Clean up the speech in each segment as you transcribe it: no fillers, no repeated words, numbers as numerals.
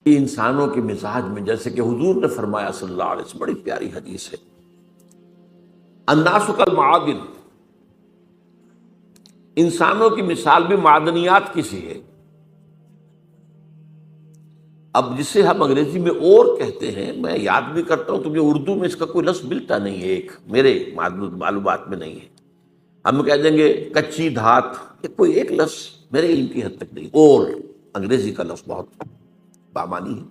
انسانوں کے مزاج میں، جیسے کہ حضور نے فرمایا صلی اللہ علیہ وسلم، بڑی پیاری حدیث ہے، الناس کالمعادن، انسانوں کی مثال بھی معدنیات کی سی ہے۔ اب جسے ہم انگریزی میں اور کہتے ہیں، میں یاد بھی کرتا ہوں تو مجھے اردو میں اس کا کوئی لفظ ملتا نہیں ہے، ایک میرے معلومات میں نہیں ہے۔ ہم کہہ دیں گے کچی دھات، یہ کوئی ایک لفظ میرے علم کی حد تک نہیں، اور انگریزی کا لفظ بہت بامانی ہے۔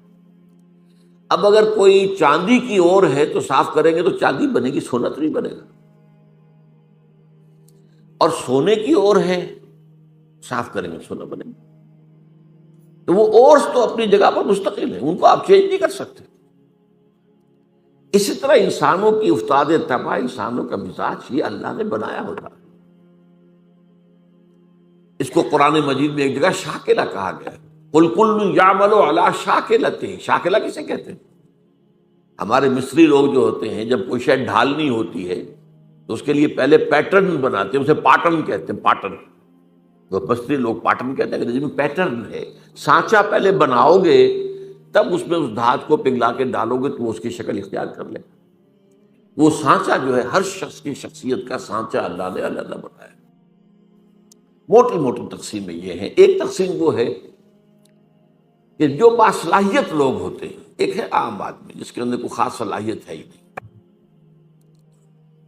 اب اگر کوئی چاندی کی اور ہے تو صاف کریں گے تو چاندی بنے گی، سونا تو نہیں بنے گا، اور سونے کی اور ہے، صاف کریں گے سونا بنے گا۔ تو وہ اورس تو اپنی جگہ پر مستقل ہیں، ان کو آپ چینج نہیں کر سکتے۔ اسی طرح انسانوں کی افتاد طبع، انسانوں کا مزاج یہ اللہ نے بنایا ہوتا ہے۔ اس کو قرآن مجید میں ایک جگہ شاکلہ کہا گیا ہے، قل کل یعمل علی شاکلتہ۔ شاکلہ کسے کہتے ہیں؟ ہمارے مصری لوگ جو ہوتے ہیں، جب کوئی شے ڈھالنی ہوتی ہے تو اس کے لیے پہلے پیٹرن بناتے ہیں، اسے پاٹرن کہتے ہیں، پاٹرن۔ وہ مصری لوگ پاٹرن کہتے ہیں، جس میں پیٹرن ہے، سانچہ پہلے بناؤ گے تب اس میں اس دھات کو پگھلا کے ڈالو گے تو وہ اس کی شکل اختیار کر لے۔ وہ سانچہ جو ہے ہر شخص کی شخصیت کا سانچہ اللہ نے علیحدہ بنایا۔ موٹی موٹی تقسیمیں یہ ہیں۔ ایک تقسیم وہ ہے کہ جو باصلاحیت لوگ ہوتے ہیں، ایک ہے عام آدمی جس کے اندر کوئی خاص صلاحیت ہے ہی نہیں،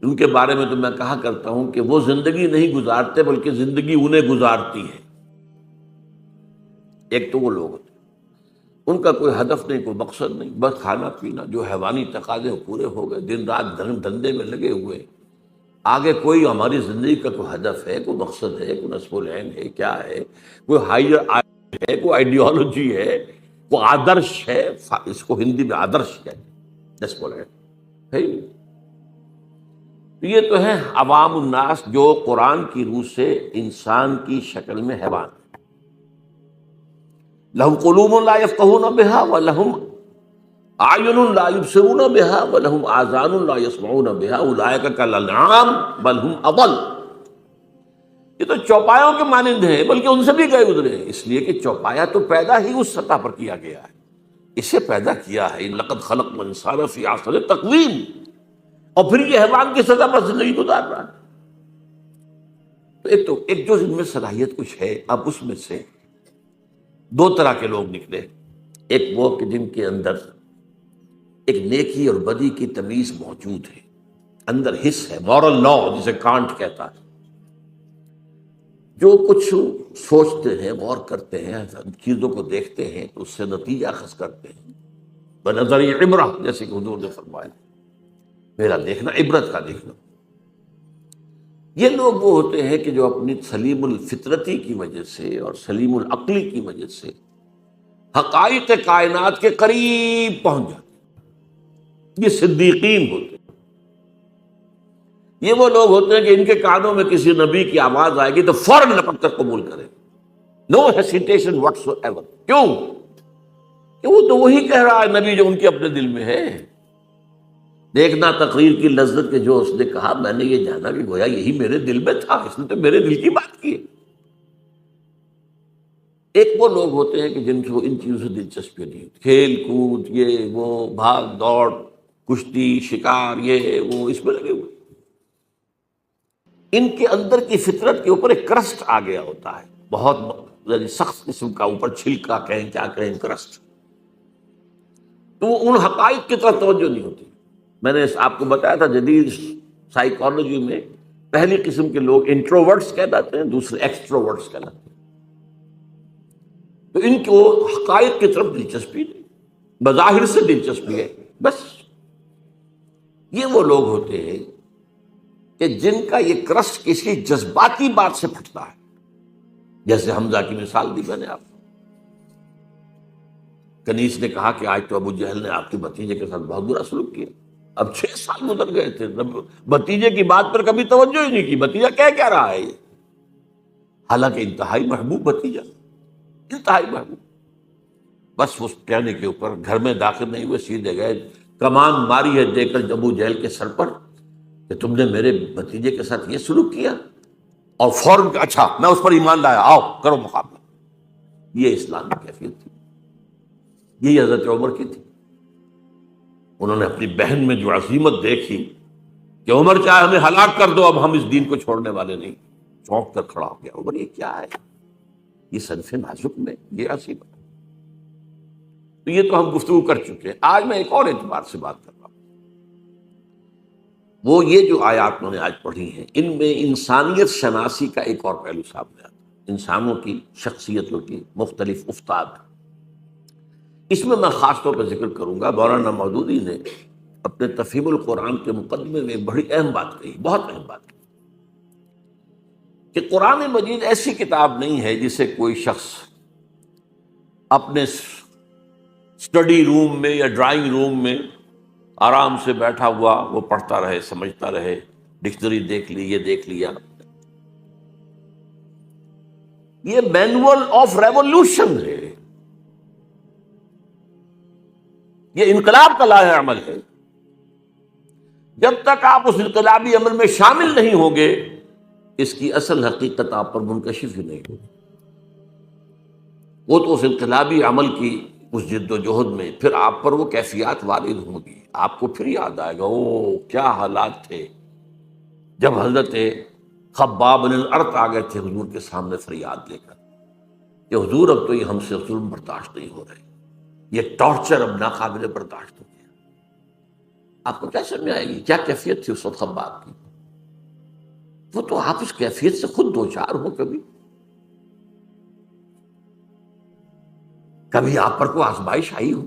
ان کے بارے میں تو میں کہا کرتا ہوں کہ وہ زندگی نہیں گزارتے بلکہ زندگی انہیں گزارتی ہے۔ ایک تو وہ لوگ ہوتے ہیں، ان کا کوئی ہدف نہیں، کوئی مقصد نہیں، بس کھانا پینا، جو حیوانی تقاضے پورے ہو گئے، دن رات دھندے میں لگے ہوئے، آگے کوئی ہماری زندگی کا کوئی ہدف ہے، کوئی مقصد ہے، کوئی نصب العین ہے، کیا ہے، کوئی ہائر ہے، کوئی آئیڈیالوجی ہے، کوئی آدرش ہے، اس کو ہندی میں آدرش کہتے ہیں، نصب العین ہے ہی نہیں۔ یہ تو ہے عوام الناس جو قرآن کی روح سے انسان کی شکل میں حیوان، لہم قلوب لا یفقہون بہا ولہم اعین لا یبصرون بہا ولہم آذان لا یسمعون بہا اولئک کالانعام بل ہم اضل۔ یہ تو چوپایوں کے مانند ہیں، بلکہ ان سے بھی گئے گزرے ہیں، اس لیے کہ چوپایا تو پیدا ہی اس سطح پر کیا گیا ہے، اسے پیدا کیا ہے، لقد خلقنا الانسان فی احسن تقویم، اور پھر یہ حیوان کی سطح پر زندگی گزار رہا ہے۔ تو ایک جو ان میں صلاحیت کچھ ہے، اب اس میں سے دو طرح کے لوگ نکلے۔ ایک وہ کہ جن کے اندر ایک نیکی اور بدی کی تمیز موجود ہے، اندر حس ہے، مورل لا جسے کانٹ کہتا ہے، جو کچھ سوچتے ہیں، غور کرتے ہیں، چیزوں کو دیکھتے ہیں تو اس سے نتیجہ اخذ کرتے ہیں، بنظر عبرہ، جیسے کہ حضور نے فرمایا، میرا دیکھنا عبرت کا دیکھنا۔ یہ لوگ وہ ہوتے ہیں کہ جو اپنی سلیم الفطرتی کی وجہ سے اور سلیم العقلی کی وجہ سے حقائق کائنات کے قریب پہنچ جاتے ہیں، یہ صدیقین ہوتے ہیں۔ یہ وہ لوگ ہوتے ہیں کہ ان کے کانوں میں کسی نبی کی آواز آئے گی تو فوراً لپک کر قبول کریں، نو ہیسیٹیشن واٹس ایور۔ کیوں؟ کہ وہ تو وہی کہہ رہا ہے نبی جو ان کے اپنے دل میں ہے۔ دیکھنا تقریر کی لذت کے جو اس نے کہا، میں نے یہ جانا کہ گویا یہی میرے دل میں تھا، اس نے تو میرے دل کی بات کی ہے۔ ایک وہ لوگ ہوتے ہیں کہ جن کو ان چیزوں سے دلچسپی نہیں ہوتی، کھیل کود، یہ وہ، بھاگ دوڑ، کشتی، شکار، یہ وہ، اس میں لگے ہوئے۔ ان کے اندر کی فطرت کے اوپر ایک کرسٹ آ گیا ہوتا ہے، بہت یعنی سخت قسم کا، اوپر چھلکا کہیں کیا کہیں، کرسٹ، تو وہ ان حقائق کی طرف توجہ نہیں ہوتی۔ میں نے آپ کو بتایا تھا جدید سائیکالوجی میں پہلی قسم کے لوگ انٹروورٹس کہلاتے ہیں، دوسرے ایکسٹروورٹس کہلاتے ہیں۔ تو ان کو حقائق کی طرف دلچسپی نہیں، بظاہر سے دلچسپی ہے بس۔ یہ وہ لوگ ہوتے ہیں کہ جن کا یہ کرسٹ کسی جذباتی بات سے پھٹتا ہے، جیسے حمزہ کی مثال دی میں نے آپ کو۔ کنیس نے کہا کہ آج تو ابو جہل نے آپ کے بھتیجے کے ساتھ بہت برا سلوک کیا۔ اب 6 سال گزر گئے تھے، بھتیجے کی بات پر کبھی توجہ ہی نہیں کی، بھتیجا کہہ کیا رہا ہے یہ، حالانکہ انتہائی محبوب بھتیجا، انتہائی محبوب۔ بس اس کہنے کے اوپر گھر میں داخل نہیں ہوئے، سیدھے گئے، کمان ماری ہے دے کر ابو جہل کے سر پر کہ تم نے میرے بھتیجے کے ساتھ یہ سلوک کیا، اور فوراً کہ اچھا میں اس پر ایمان لایا، آؤ کرو مقابلہ۔ یہ اسلام کی کیفیت تھی۔ یہی حضرت عمر کی تھی. انہوں نے اپنی بہن میں جو عظیمت دیکھی کہ عمر چاہے ہمیں ہلاک کر دو، اب ہم اس دین کو چھوڑنے والے نہیں، چونک کر کھڑا ہو گیا. عمر یہ کیا ہے، یہ صنف نازک میں یہ عظیمت. تو یہ تو ہم گفتگو کر چکے ہیں. آج میں ایک اور اعتبار سے بات کر رہا ہوں. وہ یہ جو آیات میں نے آج پڑھی ہیں، ان میں انسانیت شناسی کا ایک اور پہلو سامنے آتا ہے، انسانوں کی شخصیتوں کی مختلف افتاد. اس میں خاص طور پر ذکر کروں گا، مولانا مودودی نے اپنے تفہیم القرآن کے مقدمے میں ایک بڑی اہم بات کہی، بہت اہم بات کہی، کہ قرآن مجید ایسی کتاب نہیں ہے جسے کوئی شخص اپنے اسٹڈی روم میں یا ڈرائنگ روم میں آرام سے بیٹھا ہوا وہ پڑھتا رہے، سمجھتا رہے، ڈکشنری دیکھ لی، یہ دیکھ لیا. یہ مینول آف ریولوشن ہے، یہ انقلاب کا لاہ عمل ہے. جب تک آپ اس انقلابی عمل میں شامل نہیں ہوں گے، اس کی اصل حقیقت آپ پر منکشف ہی نہیں ہوگی. وہ تو اس انقلابی عمل کی اس جد و جہد میں پھر آپ پر وہ کیفیات وارد ہوں گی. آپ کو پھر یاد آئے گا او کیا حالات تھے جب حضرت خباب بن الارت آ گئے تھے حضور کے سامنے فریاد لے کر کہ حضور اب تو یہ ہم سے ظلم برداشت نہیں ہو رہے، یہ ٹارچر اب ناقابل برداشت ہو گیا. آپ کو کیا سمجھ آئے گی کیا کیفیت تھی اس وقت خباب کی؟ وہ تو آپ اس کیفیت سے خود دوچار ہو. کبھی آپ پر کوئی آزمائش آئی ہو،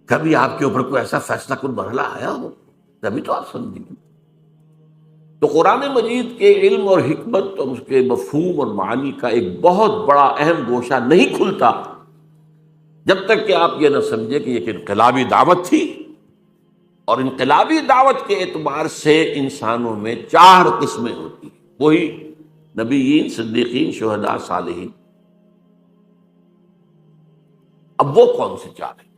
کبھی آپ کے اوپر کوئی ایسا فیصلہ کن مرحلہ آیا ہو، تبھی تو آپ سمجھیں گے. تو قرآن مجید کے علم اور حکمت اور اس کے مفہوم اور معانی کا ایک بہت بڑا اہم گوشہ نہیں کھلتا جب تک کہ آپ یہ نہ سمجھے کہ یہ ایک انقلابی دعوت تھی، اور انقلابی دعوت کے اعتبار سے انسانوں میں 4 قسمیں ہوتی ہیں، وہی نبیین، صدیقین، شہداء، صالحین. اب وہ کون سے 4 ہیں؟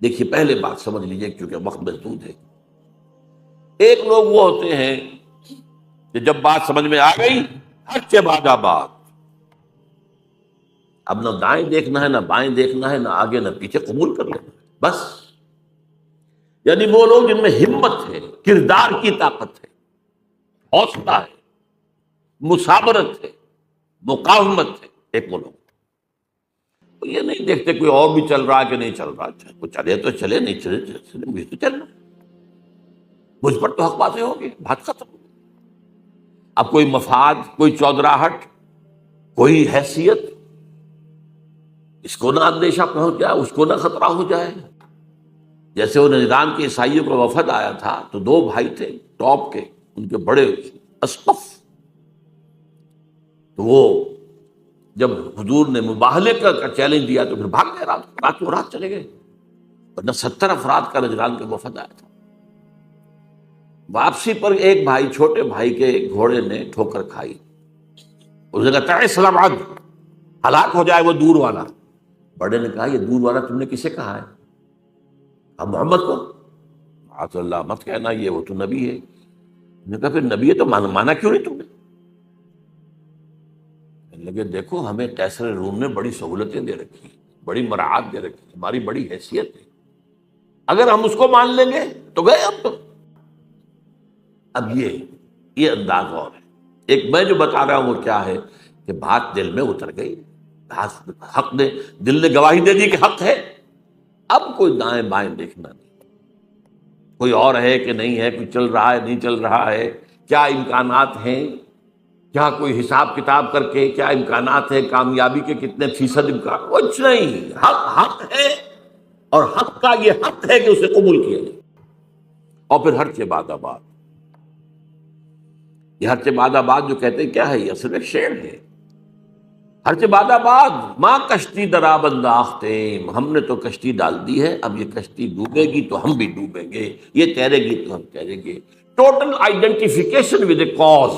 دیکھیے پہلے بات سمجھ لیجئے کیونکہ وقت محدود ہے. ایک لوگ وہ ہوتے ہیں کہ جب بات سمجھ میں آ گئی ہٹ کے بعد بات، اب نہ دائیں دیکھنا ہے، نہ بائیں دیکھنا ہے، نہ آگے نہ پیچھے، قبول کر لینا ہے بس. یعنی وہ لوگ جن میں ہمت ہے، کردار کی طاقت ہے، حوصلہ ہے، مثابرت ہے، مقاومت ہے. ایک وہ لوگ یہ نہیں دیکھتے کوئی اور بھی چل رہا ہے کہ نہیں چل رہا، وہ چلے تو چلے، نہیں چلے چلے، مجھے تو چلنا، مجھ پر تو حق باتیں ہوگی، بات ختم. اب کوئی مفاد، کوئی چودراہٹ، کوئی حیثیت، اس کو نہ اندیشہ پہنچ جائے، اس کو نہ خطرہ ہو جائے. جیسے وہ نجران کے عیسائیوں کا وفد آیا تھا تو 2 بھائی تھے ٹاپ کے، ان کے بڑے اسقف، تو وہ جب حضور نے مباہلے کا چیلنج دیا تو پھر بھاگ گئے، رات چلے گئے. ورنہ 70 افراد کا نجران کا وفد آیا تھا. واپسی پر ایک بھائی، چھوٹے بھائی کے گھوڑے نے ٹھوکر کھائی، اس نے کہا تعس الابعد، ہلاک ہو جائے وہ دور والا. بڑے نے کہا یہ دور والا تم نے کسے کہا ہے؟ اب محمد کو. معاذ اللہ مت کہنا، یہ وہ تو نبی ہے. نے کہا پھر نبی ہے تو مانا کیوں نہیں تم نے؟ لگے دیکھو ہمیں قیصر روم نے بڑی سہولتیں دے رکھی، بڑی مراعات دے رکھی، ہماری بڑی حیثیت ہے، اگر ہم اس کو مان لیں گے تو گئے ہم تو. اب یہ انداز اور ہے. ایک میں جو بتا رہا ہوں وہ کیا ہے کہ بات دل میں اتر گئی، حق نے، دل نے گواہی دے دی کہ حق ہے. اب کوئی دائیں بائیں دیکھنا نہیں، کوئی اور ہے کہ نہیں ہے، کوئی چل رہا ہے نہیں چل رہا ہے، کیا امکانات ہیں، کیا کوئی حساب کتاب کر کے کیا امکانات ہیں، کامیابی کے کتنے فیصد امکان، کچھ نہیں. حق ہے، اور حق کا یہ حق ہے کہ اسے قبول کیا جائے. اور پھر ہر کے بعد آباد، یہ ہر کے بعد آباد جو کہتے ہیں کیا ہے، یہ صرف ایک شعر ہے. ہر کے بعد آباد ماں کشتی دراب انداختیں، ہم نے تو کشتی ڈال دی ہے، اب یہ کشتی ڈوبے گی تو ہم بھی ڈوبیں گے، یہ تیرے گی تو ہم تیریں گے. Total identification with a cause,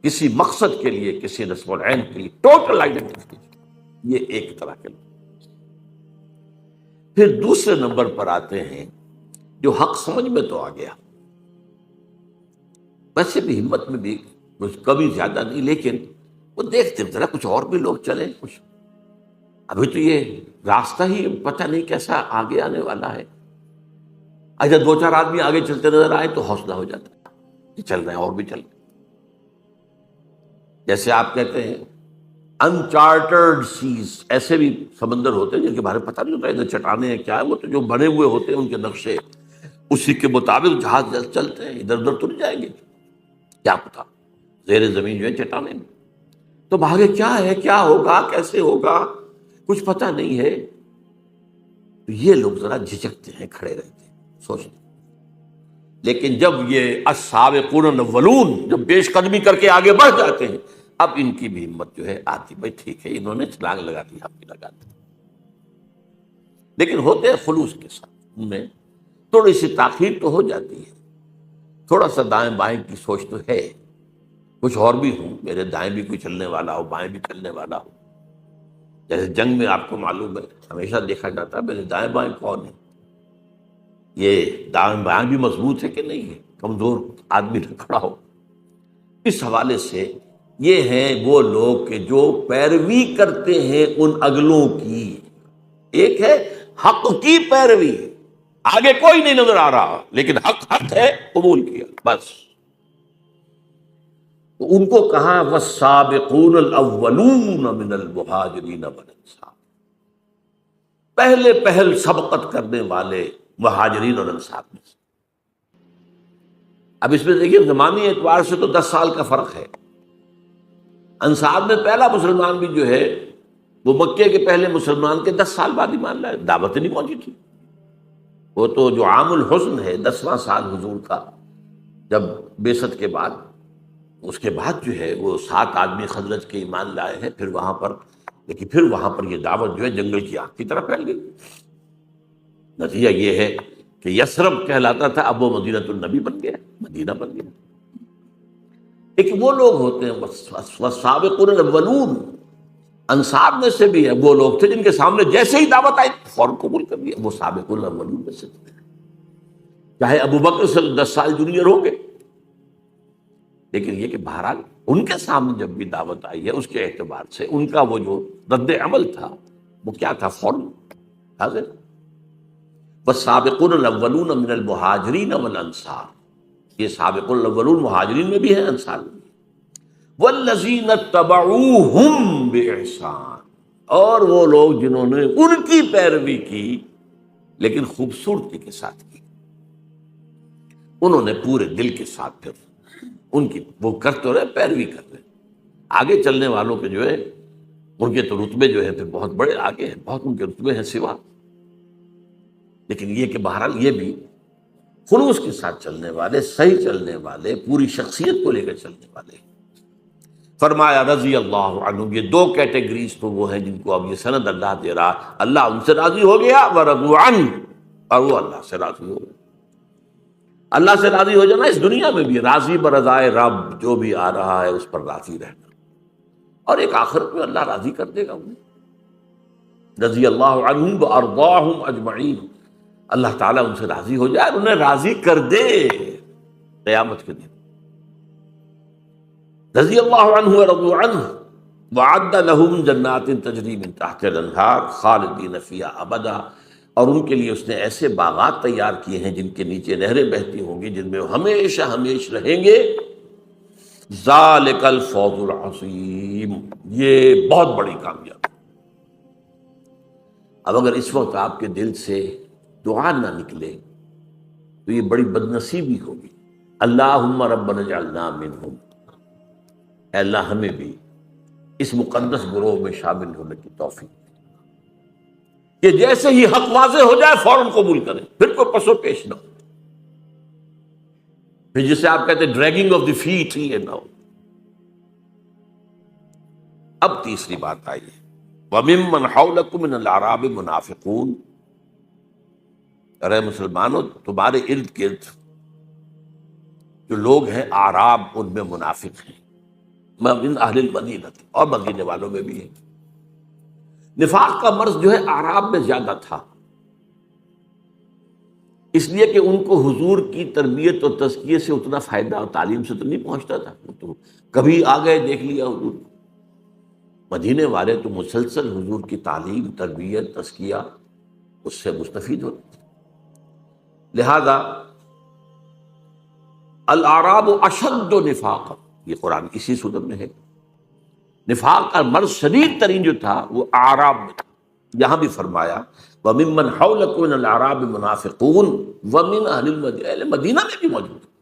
کسی مقصد کے لیے، کسی نصب العین کے لیے ٹوٹل آئیڈینٹیفیکیشن، یہ ایک طرح کے لوگ. پھر دوسرے نمبر پر آتے ہیں جو حق سمجھ میں تو آ گیا، ویسے بھی ہمت میں بھی کچھ کمی زیادہ نہیں، لیکن وہ دیکھتے ذرا کچھ اور بھی لوگ چلیں، کچھ ابھی تو یہ راستہ ہی پتہ نہیں کیسا آگے آنے والا ہے. اچھا 2-4 آدمی آگے چلتے نظر آئے تو حوصلہ ہو جاتا ہے کہ چل رہے ہیں اور بھی چل رہے ہیں. جیسے آپ کہتے ہیں انچارٹرڈ سیز، ایسے بھی سمندر ہوتے ہیں جن کے بارے میں پتہ نہیں ہوتا ادھر چٹانیں ہیں کیا ہے، وہ تو جو بنے ہوئے ہوتے ہیں ان کے نقشے اسی کے مطابق جہاز چلتے ہیں، ادھر ادھر تو نہیں جائیں گے، کیا پتا زیر زمین جو ہے چٹانیں. تو آگے کیا ہے، کیا ہوگا، کیسے ہوگا، کچھ پتہ نہیں ہے. تو یہ لوگ ذرا جھجکتے ہیں، کھڑے رہتے ہیں، سوچتے ہیں. لیکن جب یہ السابقون الاولون جب پیش قدمی کر کے آگے بڑھ جاتے ہیں، اب ان کی بھی ہمت جو ہے آتی، بھائی ٹھیک ہے انہوں نے چھلانگ لگا دی، ہم بھی لگا دی. لیکن ہوتے ہیں خلوص کے ساتھ، ان میں تھوڑی سی تاخیر تو ہو جاتی ہے، تھوڑا سا دائیں بائیں کی سوچ تو ہے. کچھ اور بھی ہوں، میرے دائیں بھی کوئی چلنے والا ہو، بائیں بھی چلنے والا ہو. جیسے جنگ میں آپ کو معلوم ہے ہمیشہ دیکھا جاتا ہے میرے دائیں بائیں کون ہے، یہ دائیں بائیں بھی مضبوط ہے کہ نہیں ہے، کمزور آدمی نہ کھڑا ہو. اس حوالے سے یہ ہیں وہ لوگ کہ جو پیروی کرتے ہیں ان اگلوں کی. ایک ہے حق کی پیروی، آگے کوئی نہیں نظر آ رہا لیکن حق حق ہے، قبول کیا بس. تو ان کو کہا والسابقون الاولون من المہاجرین والانصار، پہلے پہل سبقت کرنے والے مہاجرین اور انصار میں سے. اب اس میں دیکھیے زمانی اعتبار سے تو 10 سال کا فرق ہے. انصار میں پہلا مسلمان بھی جو ہے وہ مکے کے پہلے مسلمان کے 10 سال بعد ایمان لائے، دعوت نہیں پہنچی تھی. وہ تو جو عام الحزن ہے 10واں سال حضور کا، جب بعثت کے بعد، اس کے بعد جو ہے وہ 7 آدمی خزرج کے ایمان لائے ہیں. پھر وہاں پر لیکن پھر وہاں پر یہ دعوت جو ہے جنگل کی آگ کی طرح پھیل گئی. نتیجہ یہ ہے کہ یثرب کہلاتا تھا، اب وہ مدینۃ النبی بن گیا، مدینہ بن گیا. لیکن وہ لوگ ہوتے ہیں والسابقون الاولون، انصار میں سے بھی ہے وہ لوگ تھے جن کے سامنے جیسے ہی دعوت آئی فوراً قبول کر لیا، وہ سابقون الاولون میں سے تھے. چاہے ابو بکر سے 10 سال جونیئر ہو گئے، لیکن یہ کہ بہرحال ان کے سامنے جب بھی دعوت آئی ہے اس کے اعتبار سے ان کا وہ جو رد عمل تھا وہ کیا تھا، فوراً حاضر. والسابقون الاولون من المہاجرین والانصار، یہ سابقون الاولون مہاجرین میں بھی ہیں، انصار میں بھی. والذین اتبعوہم باحسان، اور وہ لوگ جنہوں نے ان کی پیروی کی لیکن خوبصورتی کے ساتھ کی، انہوں نے پورے دل کے ساتھ پھر ان کی وہ کرتے رہے، پیروی کر رہے. آگے چلنے والوں کے جو ہے ان کے تو رتبے جو ہے پھر بہت بڑے آگے ہیں، بہت ان کے رتبے ہیں سوا. لیکن یہ کہ بہرحال یہ بھی خلوص کے ساتھ چلنے والے، صحیح چلنے والے، پوری شخصیت کو لے کر چلنے والے. فرمایا رضی اللہ عنہم، یہ 2 کیٹیگریز تو وہ ہیں جن کو اب یہ سند اللہ دے رہا، اللہ ان سے راضی ہو گیا، ورضوا عنہ، اور وہ اللہ سے راضی ہو گئے. اللہ سے راضی ہو جانا اس دنیا میں بھی، راضی برضائے رب، جو بھی آ رہا ہے اس پر راضی رہنا، اور ایک آخرت میں اللہ راضی کر دے گا انہیں. رضی اللہ عنہم وارضاہم اجمعین، اللہ تعالیٰ ان سے راضی ہو جائے، انہیں راضی کر دے قیامت کے دن. رضی اللہ عنہ ورضوا عنہ وعد لهم جنات تجری من تحتها الانہار خالدین فیہا ابدا، اور ان کے لیے اس نے ایسے باغات تیار کیے ہیں جن کے نیچے نہریں بہتی ہوں گی، جن میں وہ ہمیشہ ہمیشہ رہیں گے. ذالک الفوز العظیم، یہ بہت بڑی کامیابی. اب اگر اس وقت آپ کے دل سے دعا نہ نکلے تو یہ بڑی بدنصیبی ہوگی. اللہم ربنا اجعلنا منہم، اے اللہ ہمیں بھی اس مقدس گروہ میں شامل ہونے کی توفیق، کہ جیسے ہی حق واضح ہو جائے فوراً قبول کریں، پھر کوئی پس و پیش نہ ہو، پھر جسے آپ کہتے ہیں ڈریگنگ آف دی فیٹ، یہ نہ ہو. اب تیسری بات آئی ہے وَمِمَّنْ حَوْلَكُم مِّنَ الْأَعْرَابِ مُنَافِقُونَ، ارے مسلمانوں تمہارے ارد گرد جو لوگ ہیں اعراب ان میں منافق ہیں، من اہل المدینہ، اور مدینے والوں میں بھی ہیں. نفاق کا مرض جو ہے اعراب میں زیادہ تھا، اس لیے کہ ان کو حضور کی تربیت اور تزکیے سے اتنا فائدہ اور تعلیم سے تو نہیں پہنچتا تھا. تو کبھی آ گئے دیکھ لیا حضور، مدینے والے تو مسلسل حضور کی تعلیم، تربیت، تزکیہ اس سے مستفید ہوتے تھے۔ لہذا الاعراب اشد نفاقا، یہ قرآن اسی صورت میں ہے۔ نفاق کا مرض شدید ترین جو تھا وہ اعراب میں تھا۔ یہاں بھی فرمایا وَمِمَّنْ حَوْلَكُمْ مِنَ الْأَعْرَابِ مُنَافِقُونَ وَمِنْ أَهْلِ الْمَدِينَةِ، اہل مدینہ میں بھی موجود ہیں۔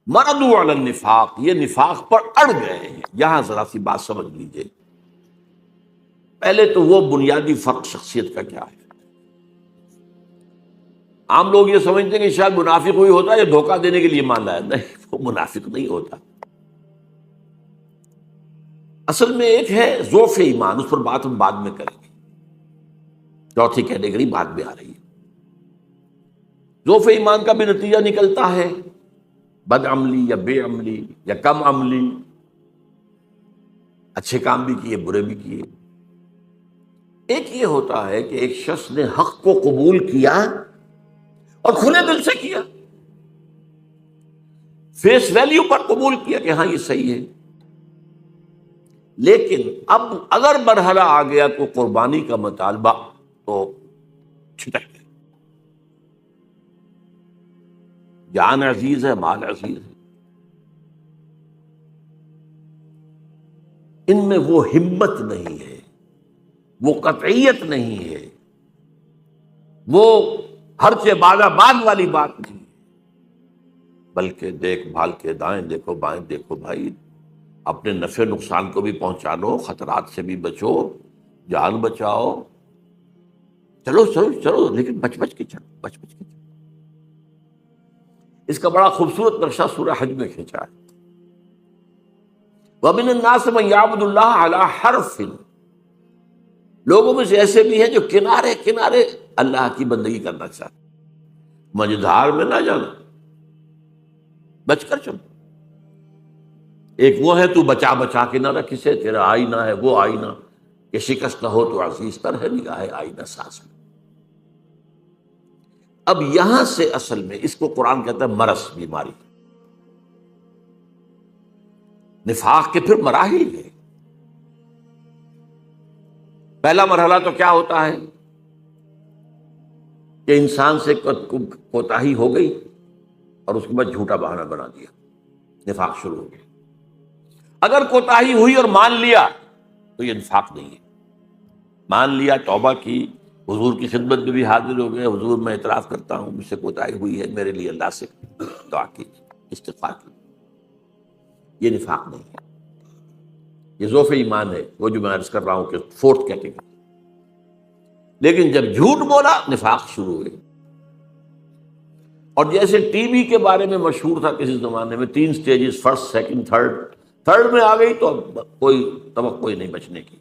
مَرَدُوا عَلَى النِّفَاقِ، یہ نفاق پر اڑ گئے ہیں۔ یہاں ذرا سی بات سمجھ لیجئے۔ پہلے تو وہ بنیادی فرق شخصیت کا کیا ہے؟ عام لوگ یہ سمجھتے ہیں کہ شاید منافق کوئی ہوتا ہے یا دھوکہ دینے کے لیے مان لایا، نہیں، وہ منافق نہیں ہوتا۔ اصل میں ایک ہے ضعف ایمان، اس پر بات ہم بعد میں کریں گے، چوتھی کیٹیگری بعد میں آ رہی ہے۔ ضعف ایمان کا بھی نتیجہ نکلتا ہے بد عملی یا بے عملی یا کم عملی، اچھے کام بھی کیے برے بھی کیے۔ ایک یہ ہوتا ہے کہ ایک شخص نے حق کو قبول کیا اور کھلے دل سے کیا، فیس ویلیو پر قبول کیا کہ ہاں یہ صحیح ہے، لیکن اب اگر مرحلہ آ گیا تو قربانی کا مطالبہ تو چھٹک گیا۔ جان عزیز ہے، مال عزیز ہے، ان میں وہ ہمت نہیں ہے، وہ قطعیت نہیں ہے، وہ ہر سے بالا باز والی بات نہیں ہے، بلکہ دیکھ بھال کے دائیں دیکھو بائیں دیکھو بھائی، اپنے نفع نقصان کو بھی پہنچانو، خطرات سے بھی بچو، جان بچاؤ، چلو چلو چلو، لیکن بچ بچ کے چلو، بچ بچ کے چلو۔ اس کا بڑا خوبصورت نقشہ سورہ حج میں کھینچا ہے۔ وَمِنَ النَّاسِ مَن يَعْبُدُ اللَّهَ عَلَىٰ حَرْفٍ، لوگوں میں سے ایسے بھی ہیں جو کنارے کنارے اللہ کی بندگی کرنا چاہتے، مجھدھار میں نہ جانا، بچ کر چلو۔ ایک وہ ہے تو بچا بچا کے نہ رکھ اسے، تیرا آئینہ ہے وہ آئینہ کہ شکست نہ ہو تو عزیز تر ہے نگاہ آئینہ ساز میں۔ اب یہاں سے اصل میں اس کو قرآن کہتا ہے مرض، بیماری۔ نفاق کے پھر مراحل ہیں۔ پہلا مرحلہ تو کیا ہوتا ہے کہ انسان سے کوتاہی ہو گئی اور اس کے بعد جھوٹا بہانہ بنا دیا، نفاق شروع ہو گیا۔ اگر کوتاہی ہوئی اور مان لیا تو یہ نفاق نہیں ہے، مان لیا، توبہ کی، حضور کی خدمت میں بھی حاضر ہو گئے، حضور میں اعتراف کرتا ہوں مجھ سے کوتاہی ہوئی ہے، میرے لیے اللہ سے دعا کی، استغفار کی، یہ نفاق نہیں ہے، یہ ضعف ایمان ہے، وہ جو میں عرض کر رہا ہوں کہ فورتھ کیٹیگری۔ لیکن جب جھوٹ بولا نفاق شروع ہوئے۔ اور جیسے ٹی وی کے بارے میں مشہور تھا کسی زمانے میں، 3 سٹیجز، فرسٹ، سیکنڈ، تھرڈ میں آ گئی تو اب کوئی توقع ہی نہیں بچنے کی۔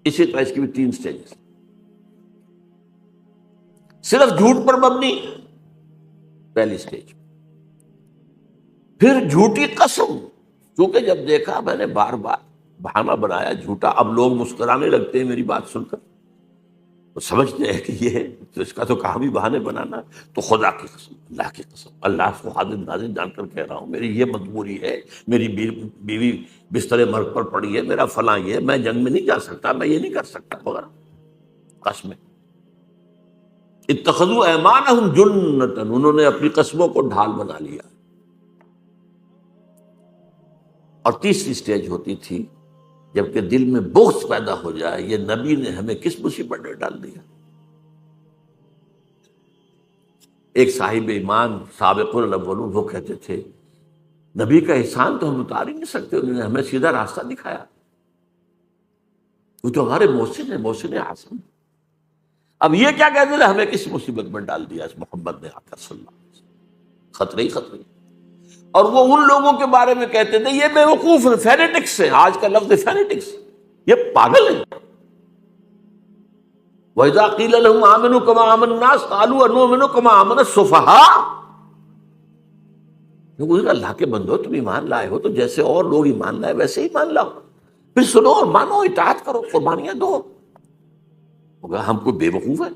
اسی طرح اس کی بھی 3 سٹیجز، صرف جھوٹ پر مبنی پہلی سٹیج، پھر جھوٹی قسم، کیونکہ جب دیکھا میں نے بار بار بہانہ بنایا جھوٹا، اب لوگ مسکرانے لگتے ہیں میری بات سن کر، وہ سمجھتے ہیں کہ یہ تو اس کا تو کام ہی بہانے بنانا، تو خدا کی قسم، اللہ کی قسم، اللہ کو حاضر ناظر جان کر کہہ رہا ہوں، میری یہ مجبوری ہے، میری بیوی بستر مرگ پر پڑی ہے، میرا فلاں یہ، میں جنگ میں نہیں جا سکتا، میں یہ نہیں کر سکتا وغیرہ، قسمیں۔ اتخذوا ایمانہم جنۃ، انہوں نے اپنی قسموں کو ڈھال بنا لیا۔ اور تیسری سٹیج ہوتی تھی جبکہ دل میں بغض پیدا ہو جائے، یہ نبی نے ہمیں کس مصیبت میں ڈال دیا۔ ایک صاحب ایمان سابق الاولون وہ کہتے تھے نبی کا احسان تو ہم اتار ہی نہیں سکتے، انہوں نے ہمیں سیدھا راستہ دکھایا، وہ تو ہمارے محسن ہے، محسن اعظم۔ اب یہ کیا کہتے تھے، ہمیں کس مصیبت میں ڈال دیا اس محمد نے آ کر صلی اللہ علیہ وسلم، خطرے ہی خطرے۔ اور وہ ان لوگوں کے بارے میں کہتے تھے یہ بے وقوف ہیں، فینیٹکس ہیں، آج کا لفظ فینیٹکس، یہ پاگل ہیں۔ وَإِذَا قِيلَ لَهُمْ آمِنُوا كَمَا آمَنَ النَّاسُ قَالُوا أَنُؤْمِنُ كَمَا آمَنَ السُّفَهَاءُ، کہ اللہ کے بندو تم ایمان لائے ہو تو جیسے اور لوگ ایمان لائے ویسے ہی ایمان لاؤ، پھر سنو اور مانو، اطاعت کرو، قربانیاں دو۔ ہوگا ہم کو بے وقوف ہے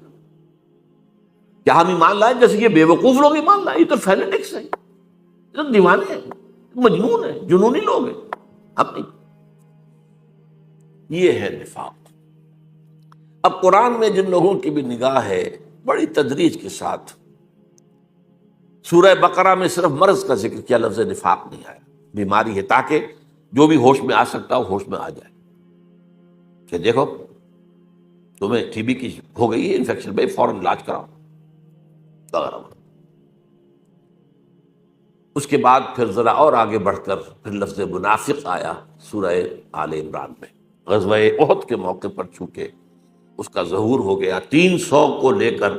کیا ہم ایمان لائے جیسے یہ بے وقوف لوگ ایمان لائے؟ یہ تو فینیٹکس ہیں، یہ تو دیوانے ہیں، مجنون ہیں، جنونی لوگ ہیں، ہم نہیں۔ یہ ہے نفاق۔ اب قرآن میں جن لوگوں کی بھی نگاہ ہے بڑی تدریج کے ساتھ سورہ بقرہ میں صرف مرض کا ذکر کیا، لفظ نفاق نہیں آیا، بیماری ہے تاکہ جو بھی ہوش میں آ سکتا ہو ہوش میں آ جائے کہ دیکھو تمہیں ٹی بی کی ہو گئی ہے انفیکشن، بھائی فوراً علاج کراؤ وغیرہ۔ اس کے بعد پھر ذرا اور آگے بڑھ کر پھر لفظ منافق آیا سورہ آل عمران میں، غزوہ احد کے موقع پر چونکہ اس کا ظہور ہو گیا، 300 کو لے کر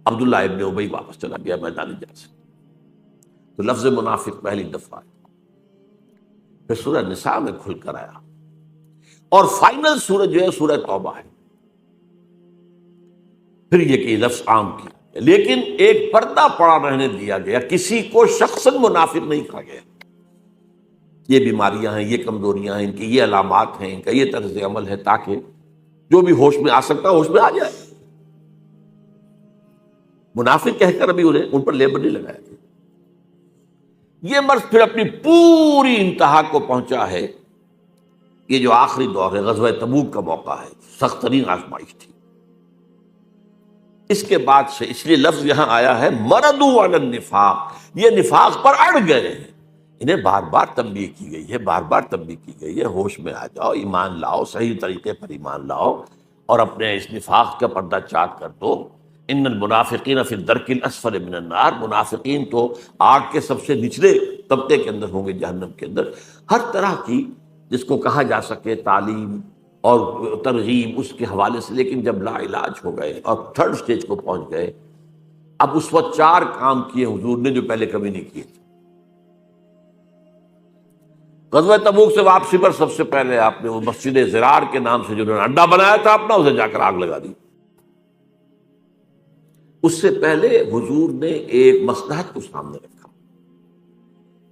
عبداللہ ابن ابی واپس چلا گیا میدان جنگ سے، تو لفظ منافق پہلی دفعہ آیا۔ پھر سورہ نساء میں کھل کر آیا، اور فائنل سورہ جو ہے سورہ توبہ ہے، پھر یہ کہ لفظ عام کیا، لیکن ایک پردہ پڑا رہنے دیا گیا، کسی کو شخصاً منافق نہیں کہا گیا۔ یہ بیماریاں ہیں، یہ کمزوریاں ہیں، ان کی یہ علامات ہیں، ان کا یہ طرز عمل ہے، تاکہ جو بھی ہوش میں آ سکتا ہوش میں آ جائے۔ منافق کہہ کر ابھی ان پر لیبل نہیں لگایا گیا۔ یہ مرض پھر اپنی پوری انتہا کو پہنچا ہے، یہ جو آخری دور ہے غزوہ تبوک کا موقع ہے، سخت ترین آزمائش تھی۔ اس کے بعد سے اس لیے لفظ یہاں آیا ہے مردوا علی النفاق، یہ نفاق پر اڑ گئے ہیں، انہیں بار بار تنبیہ کی گئی ہے، بار بار تنبیہ کی گئی ہے، ہوش میں آ جاؤ، ایمان لاؤ، صحیح طریقے پر ایمان لاؤ، اور اپنے اس نفاق کا پردہ چاک کر دو۔ ان المنافقین فی الدرک الاسفل من النار، منافقین تو آگ کے سب سے نچلے طبقے کے اندر ہوں گے، جہنم کے اندر۔ ہر طرح کی جس کو کہا جا سکے تعلیم اور ترغیب اس کے حوالے سے، لیکن جب لا علاج ہو گئے اور تھرڈ سٹیج کو پہنچ گئے، اب اس وقت 4 کام کیے حضور نے جو پہلے کبھی نہیں کیے تھے۔ غزوہ تبوک سے واپسی پر سب سے پہلے آپ نے وہ مسجد زرار کے نام سے جو انہوں نے اڈا بنایا تھا اپنا، اسے جا کر آگ لگا دی۔ اس سے پہلے حضور نے ایک مصلحت کو سامنے رکھا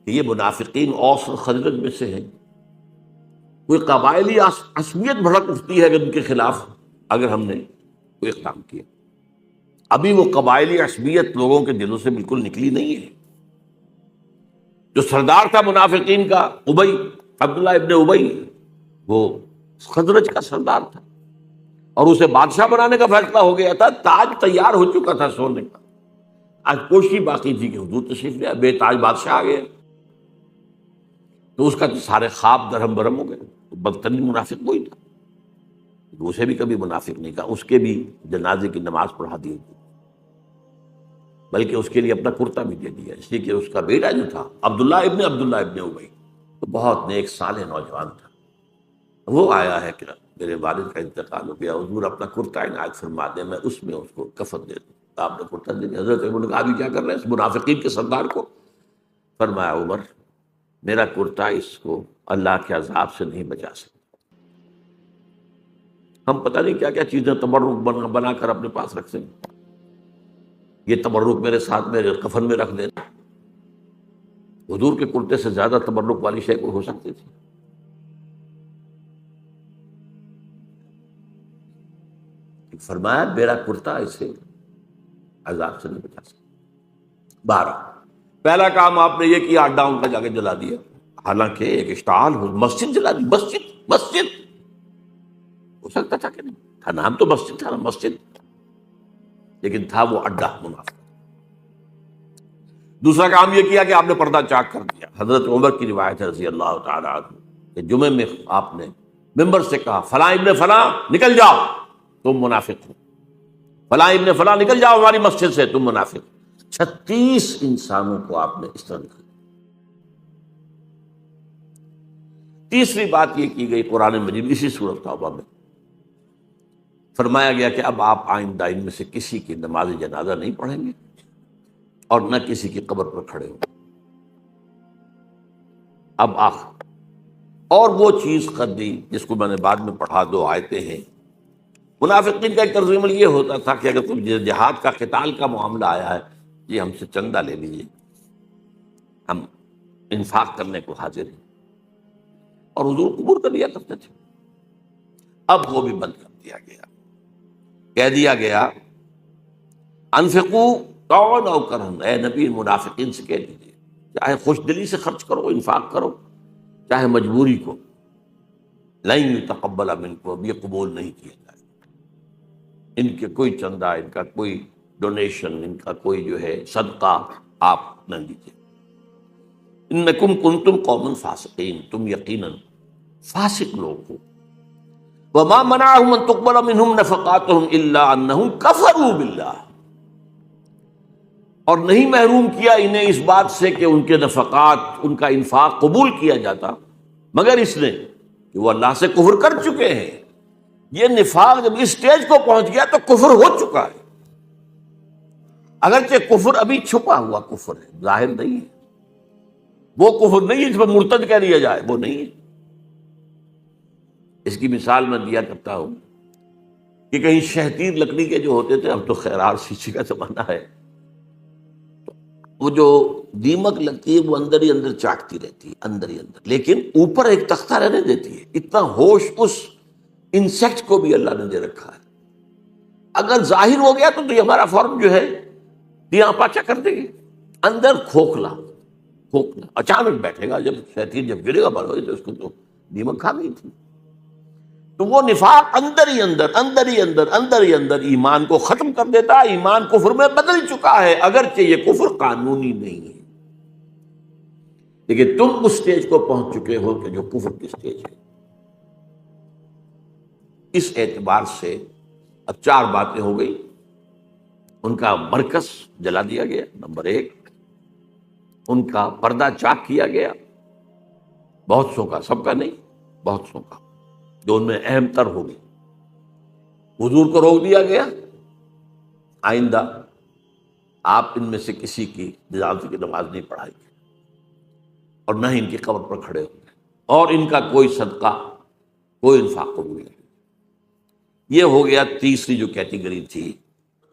کہ یہ منافقین اوس اور خزرج میں سے ہیں، کوئی قبائلی عصبیت بھڑک اٹھتی ہے ان کے خلاف اگر ہم نے کوئی اقدام کیا۔ ابھی وہ قبائلی عصبیت لوگوں کے دلوں سے بالکل نکلی نہیں ہے۔ جو سردار تھا منافقین کا ابی، عبداللہ ابن ابی، وہ خزرج کا سردار تھا، اور اسے بادشاہ بنانے کا فیصلہ ہو گیا تھا، تاج تیار ہو چکا تھا سونے کا، آج کوشش باقی تھی کہ حضور تشریف لے، بے تاج بادشاہ آ گیا، تو اس کا تو سارے خواب درہم برہم ہو گئے۔ بدترین منافق وہی تھا، اسے بھی کبھی منافق نہیں کہا، اس کے بھی جنازے کی نماز پڑھا دی تھی، بلکہ اس کے لیے اپنا کرتا بھی دے دیا، اس لیے کہ اس کا بیٹا جو تھا عبداللہ ابن ابی، تو بہت نیک صالح نوجوان تھا، وہ آیا ہے کہ میرے والد کا انتقال ہو گیا، حضور اپنا کرتا عنایت فرما دیں، میں اس میں اس کو کفن دے دوں۔ آپ نے کرتا دے دیا۔ حضرت عمر نے کہا ابھی کیا کر رہے ہیں اس منافقین کے سردار کو؟ فرمایا عمر میرا کرتا اس کو اللہ کے عذاب سے نہیں بچا سکتا، ہم پتہ نہیں کیا کیا چیزیں تبرک بنا کر اپنے پاس رکھتے ہیں، یہ تبرک میرے ساتھ میرے کفن میں رکھ دینا۔ حضور کے کرتے سے زیادہ تبرک والی شے کوئی ہو سکتی تھی؟ فرمایا میرا کرتا اسے عذاب سے نہیں بچا سکتا۔ 12 پہلا کام آپ نے یہ کیا، اڈا ان کا جا کے جلا دیا، حالانکہ ایک اشتعال ہو، مسجد جلا دی، مسجد ہو سکتا تھا کہ نہیں تھا، نام تو مسجد تھا نا، مسجد، لیکن تھا وہ اڈا منافق۔ دوسرا کام یہ کیا کہ آپ نے پردہ چاک کر دیا۔ حضرت عمر کی روایت ہے رضی اللہ تعالی عنہ کہ جمعے میں آپ نے ممبر سے کہا فلاں ابن فلاں نکل جاؤ تم منافق ہو، فلاں ابن فلاں نکل جاؤ ہماری مسجد سے تم منافق۔ 36 انسانوں کو آپ نے اس طرح لکھا۔ تیسری بات یہ کی گئی قرآن مجید اسی سورۃ توبہ میں فرمایا گیا کہ اب آپ آئندہ ان میں سے کسی کی نماز جنازہ نہیں پڑھیں گے اور نہ کسی کی قبر پر کھڑے ہوں۔ اب آخر اور وہ چیز کر دی جس کو میں نے بعد میں پڑھا، 2 آیتیں ہیں۔ منافقین کا ایک طرز عمل یہ ہوتا تھا کہ اگر کوئی جہاد کا قتال کا معاملہ آیا ہے، یہ ہم سے چندہ لے لیجیے، ہم انفاق کرنے کو حاضر ہیں، اور حضور قبول کر لیا کرتے تھے۔ اب وہ بھی بند کر دیا گیا، کہہ دیا گیا انفقوا طوعا او کرہا، اے نبی منافقین سے کہہ دیجیے چاہے خوش دلی سے خرچ کرو، انفاق کرو، چاہے مجبوری کو، لن یتقبل منکم، اب یہ قبول نہیں کیا جائے گا، ان کے کوئی چندہ، ان کا کوئی ڈونیشن، ان کا کوئی جو ہے صدقہ آپ نہ لیجیے۔ انکم کنتم قوما فاسقین، تم یقیناً فاسق لوگ ہو۔ وما منعهم ان تقبل منهم نفقاتهم الا انهم كفروا بالله، اور نہیں محروم کیا انہیں اس بات سے کہ ان کے نفقات، ان کا انفاق قبول کیا جاتا، مگر اس نے کہ وہ اللہ سے کفر کر چکے ہیں۔ یہ نفاق جب اس سٹیج کو پہنچ گیا تو کفر ہو چکا ہے، اگرچہ کفر ابھی چھپا ہوا کفر ہے، ظاہر نہیں ہے، وہ کفر نہیں ہے جس پر مرتد کہہ دیا جائے، وہ نہیں ہے۔ اس کی مثال میں دیا کرتا ہوں کہ کہیں شہتیر لکڑی کے جو ہوتے تھے، اب تو خیرار شیشے کا زمانہ ہے، وہ جو دیمک لگتی ہے وہ اندر ہی اندر چاٹتی رہتی ہے، اندر ہی اندر، لیکن اوپر ایک تختہ رہنے دیتی ہے۔ اتنا ہوش اس انسیکٹ کو بھی اللہ نے دے رکھا ہے، اگر ظاہر ہو گیا تو یہ ہمارا فارم جو ہے دیا پاچا کر دے گی، اندر کھوکھلا کھوکھلا اچانک بیٹھے گا، جب شہتیر جب گرے گا بڑھو تو اس کو تو دیمک کھا گئی تھی۔ تو وہ نفاق اندر ہی اندر، اندر ہی اندر، اندر ہی اندر ایمان کو ختم کر دیتا ہے، ایمان کفر میں بدل چکا ہے، اگرچہ یہ کفر قانونی نہیں ہے، لیکن تم اس سٹیج کو پہنچ چکے ہو کہ جو کفر کی سٹیج ہے۔ اس اعتبار سے اب چار باتیں ہو گئی۔ ان کا مرکز جلا دیا گیا، نمبر ایک، ان کا پردہ چاک کیا گیا، بہت سو کا، سب کا نہیں، بہت سو کا، جو ان میں اہم تر ہوگی۔ حضور کو روک دیا گیا، آئندہ آپ ان میں سے کسی کی جنازے کی نماز نہیں پڑھائیں گے، اور نہ ہی ان کی قبر پر کھڑے ہوں گے، اور ان کا کوئی صدقہ، کوئی انفاق قبول نہیں۔ یہ ہو گیا تیسری جو کیٹیگری تھی۔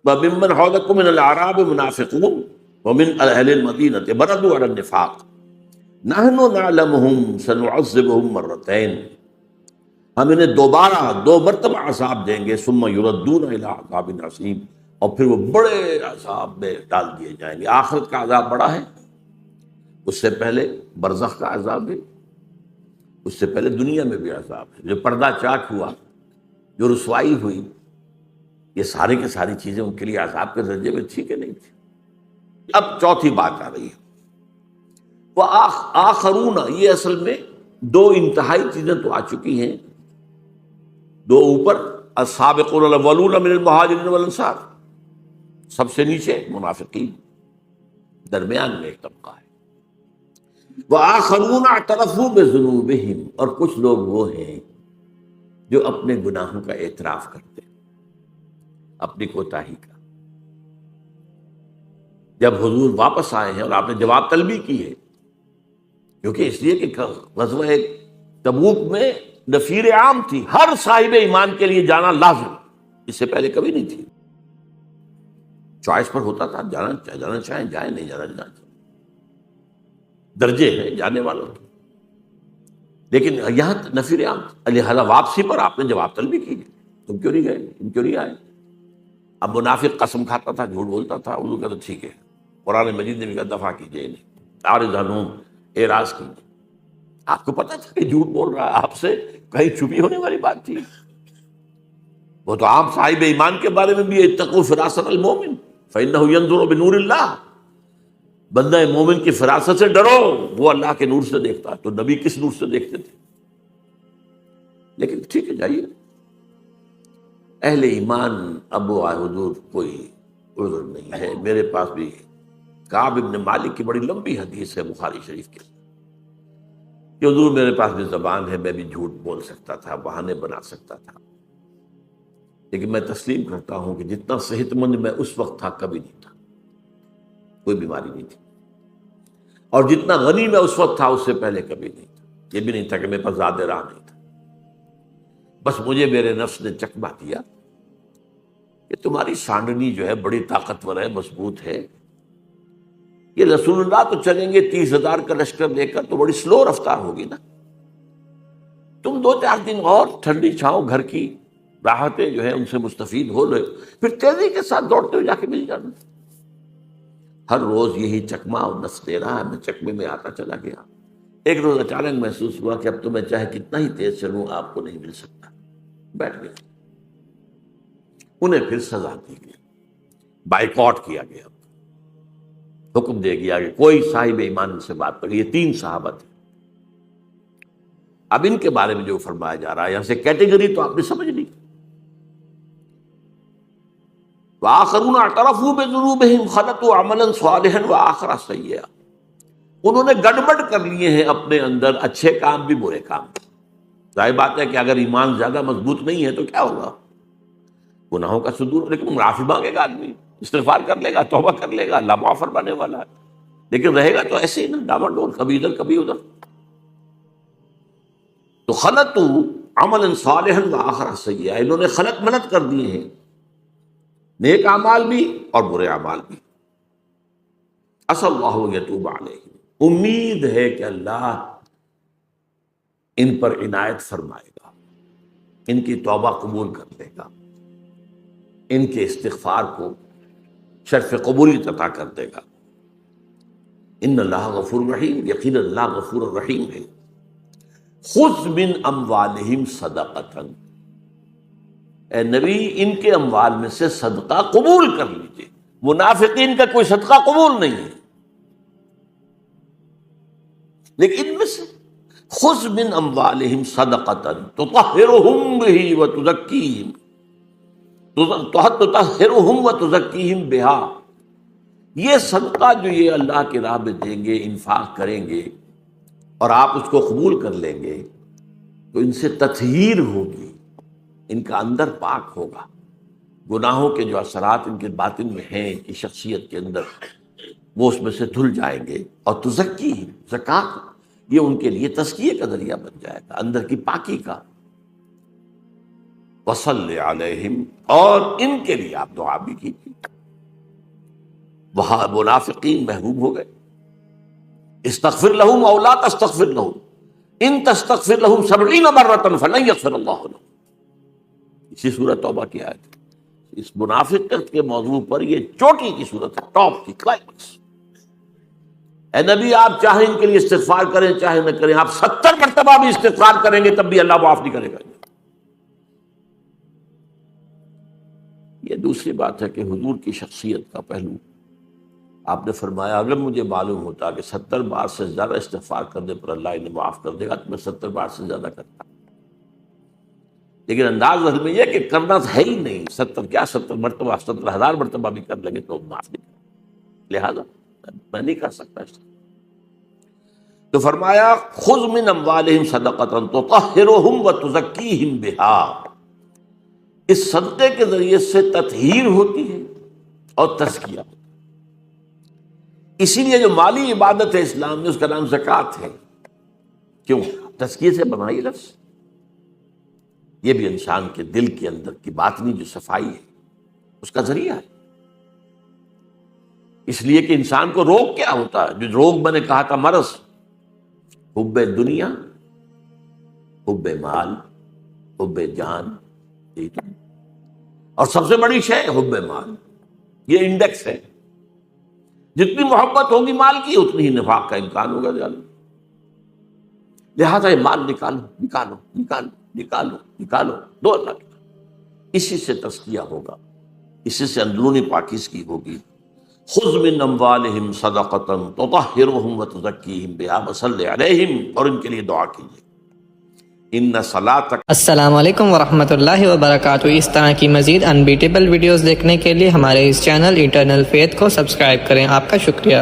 وَمِمَّنْ حَوْلَكُم مِّنَ الْأَعْرَابِ مُنَافِقُونَ وَمِنْ أَهْلِ الْمَدِينَةِ مَرَدُوا عَلَى النِّفَاقِ نَحْنُ نَعْلَمُهُمْ سَنُعَذِّبُهُم مَّرَّتَيْنِ، ہم انہیں دوبارہ دو مرتبہ عذاب دیں گے، ثُمَّ يُرَدُّونَ إِلَىٰ عَذَابٍ عَظِيمٍ، اور پھر وہ بڑے عذاب میں ڈال دیے جائیں گے۔ آخرت کا عذاب بڑا ہے، اس سے پہلے برزخ کا عذاب ہے، اس سے پہلے دنیا میں بھی عذاب ہے۔ جو پردہ چاک ہوا، جو رسوائی ہوئی، یہ سارے کے ساری چیزیں ان کے لیے عذاب کے درجے میں تھی کہ نہیں تھی۔ اب چوتھی بات آ رہی ہے، وہ آخرون، یہ اصل میں دو انتہائی چیزیں تو آ چکی ہیں، دو اوپر، السابقون الاولون من المہاجرین والانصار، سب سے نیچے منافقین، درمیان میں ایک طبقہ ہے۔ وآخرون اعترفوا بذنوبہم، اور کچھ لوگ وہ ہیں جو اپنے گناہوں کا اعتراف کرتے ہیں، اپنی کوتاہی کا۔ جب حضور واپس آئے ہیں اور آپ نے جواب طلبی کی ہے، کیونکہ اس لیے کہ غزوہ تبوک میں نفیر عام تھی، ہر صاحب ایمان کے لیے جانا لازم، اس سے پہلے کبھی نہیں تھی، چوائس پر ہوتا تھا، جانا چاہیں جائیں، نہیں جانا چاہیں، درجے ہیں جانے والوں کے، لیکن یہاں نفیر عام تھی، لہذا واپسی پر آپ نے جواب طلبی کی، تم کیوں نہیں گئے، تم کیوں نہیں آئے؟ اب منافق قسم کھاتا تھا، جھوٹ بولتا تھا، انہوں نے کہا تو ٹھیک ہے، قرآن مجید نے بھی کہا دفع کیجیے انہیں، عارض عنہم، اعراض کیجیے۔ آپ کو پتا تھا کہ جھوٹ بول رہا ہے، آپ سے کہیں چھپی ہونے والی بات تھی؟ وہ تو عام صاحب ایمان کے بارے میں بھی، اتقوا فراست المومن فإنہ ینظر بنور اللہ، بندہ مومن کی فراست سے ڈرو، وہ اللہ کے نور سے دیکھتا ہے۔ تو نبی کس نور سے دیکھتے تھے؟ لیکن ٹھیک ہے، جائیے، اہل ایمان ابو حضور کوئی عذر نہیں ہے۔ میرے پاس بھی کعب ابن مالک کی بڑی لمبی حدیث ہے بخاری شریف کے، کہ حضور میرے پاس بھی زبان ہے، میں بھی جھوٹ بول سکتا تھا، بہانے بنا سکتا تھا، لیکن میں تسلیم کرتا ہوں کہ جتنا صحت مند میں اس وقت تھا کبھی نہیں تھا، کوئی بیماری نہیں تھی، اور جتنا غنی میں اس وقت تھا اس سے پہلے کبھی نہیں تھا۔ یہ بھی نہیں تھا کہ میرے پاس زیادہ راہ نہیں تھا، بس مجھے میرے نفس نے چکمہ دیا کہ تمہاری سانڈنی جو ہے بڑی طاقتور ہے، مضبوط ہے، یہ رسول اللہ تو چلیں گے 30,000 کا لشکر لے کر، تو بڑی سلو رفتار ہوگی نا، تم 2-4 دن اور ٹھنڈی چھاؤں گھر کی راحتیں جو ہے ان سے مستفید ہو لے، پھر تیزی کے ساتھ دوڑتے ہوئے جا کے مل جانا۔ ہر روز یہی چکمہ اور نس دے رہا ہے، میں چکمے میں آتا چلا گیا، ایک روز اچانک محسوس ہوا کہ اب تو میں چاہے کتنا ہی تیز چلوں آپ کو نہیں مل سکتا، بیٹھ گئے۔ انہیں پھر سزا دی گئی، بائیکاٹ کیا گیا، حکم دے گیا کہ کوئی صاحب ایمان سے بات کرے۔ یہ 3 صحابہ تھے۔ اب ان کے بارے میں جو فرمایا جا رہا ہے یہاں سے کیٹیگری تو آپ نے سمجھ لی۔ وآخرون اعترفوا بذنوبہم خلطوا عملا صالحا وآخر سیئا، انہوں نے گڑبڑ کر لیے ہیں اپنے اندر، اچھے کام بھی برے کام بھی۔ ظاہر بات ہے کہ اگر ایمان زیادہ مضبوط نہیں ہے تو کیا ہوگا، گناہوں کا صدور، لیکن معافی مانگے گا آدمی، استغفار کر لے گا، توبہ کر لے گا، اللہ معاف فرمانے والا ہے، لیکن رہے گا تو ایسے ہی نا، ڈاما ڈول، کبھی ادھر کبھی ادھر۔ تو خلطوا عملا صالحا وآخر سیئا، انہوں نے خلط ملط کر دیے ہیں، نیک اعمال بھی اور برے اعمال بھی۔ عسى اللہ ان یتوب علیہم، امید ہے کہ اللہ ان پر عنایت فرمائے گا، ان کی توبہ قبول کر لے گا، ان کے استغفار کو شرف قبولیت عطا کر دے گا۔ ان اللہ غفور رحیم، یقینا اللہ غفور الرحیم ہے۔ خذ من اموالہم صدقۃ، اے نبی ان کے اموال میں سے صدقہ قبول کر لیجئے۔ منافقین کا کوئی صدقہ قبول نہیں ہے، لیکن ان میں سے خذ من اموالہم صدقۃ تطہرہم بہ وتزکیہم، تطہرہم وتزکیہم بہا، یہ صدقہ جو یہ اللہ کی راہ میں دیں گے، انفاق کریں گے اور آپ اس کو قبول کر لیں گے تو ان سے تطہیر ہوگی، ان کا اندر پاک ہوگا، گناہوں کے جو اثرات ان کے باطن میں ہیں، ان کی شخصیت کے اندر، وہ اس میں سے دھل جائیں گے۔ اور تزکیہم، زکوٰۃ یہ ان کے لیے تزکیے کا ذریعہ بن جائے گا، اندر کی پاکی کا۔ وصلی علیہم، اور ان کے لیے آپ دعا بھی کیجیے۔ وہاں منافقین محروم ہو گئے۔ استغفر لہم او لا تستغفر لہم ان تستغفر لہم 70 مرۃ فلن یغفر اللہ لہم، اسی سورۃ توبہ کی آیت۔ اس منافقت کے موضوع پر یہ چوٹی کی صورت ہے، ٹاپ کی کلائمیکس۔ اے نبی آپ چاہیں ان کے لیے استغفار کریں چاہے نہ کریں، آپ 70 مرتبہ بھی استغفار کریں گے تب بھی اللہ معاف نہیں کرے گا۔ یہ دوسری بات ہے کہ حضور کی شخصیت کا پہلو آپ نے فرمایا اگر مجھے معلوم ہوتا کہ 70 بار سے زیادہ استغفار کرنے پر اللہ انہیں معاف کر دے گا تو میں 70 بار سے زیادہ کرتا، لیکن انداز میں یہ کہ کرنا ہے ہی نہیں، 70 مرتبہ 70,000 مرتبہ بھی کر لیں گے تو معاف نہیں کرے، لہذا میں نہیں کر سکتا اس۔ تو فرمایا خذ من اموالہم صدقۃ تطہرہم وتزکیہم بہا، اس صدقے کے ذریعے سے تطہیر ہوتی ہے اور تزکیہ ہوتا ہے۔ اسی لیے جو مالی عبادت ہے اسلام میں اس کا نام زکوٰۃ ہے۔ کیوں؟ تزکیے سے بنا یہ لفظ، یہ بھی انسان کے دل کے اندر کی باطنی جو صفائی ہے اس کا ذریعہ ہے۔ اس لیے کہ انسان کو روگ کیا ہوتا ہے، جو روگ میں نے کہا تھا مرض، حب دنیا، حب مال، حب جان، اور سب سے بڑی شے حب مال، یہ انڈیکس ہے۔ جتنی محبت ہوگی مال کی اتنی ہی نفاق کا امکان ہوگا زیادہ، لہذا یہ مال نکالو نکالو نکالو نکالو نکالو، دو اللہ کے، اسی سے تزکیہ ہوگا، اسی سے اندرونی پاکیزگی ہوگی۔ خذ من اموالہم صدقۃ تطہرہم وتزکیہم بہا وصلی علیہم، اور ان کے لیے دعا کیجیے۔ ان صلاتک۔ السلام علیکم ورحمۃ اللہ وبرکاتہ۔ اس طرح کی مزید انبیٹیبل ویڈیوز دیکھنے کے لیے ہمارے اس چینل انٹرنل فیتھ کو سبسکرائب کریں۔ آپ کا شکریہ۔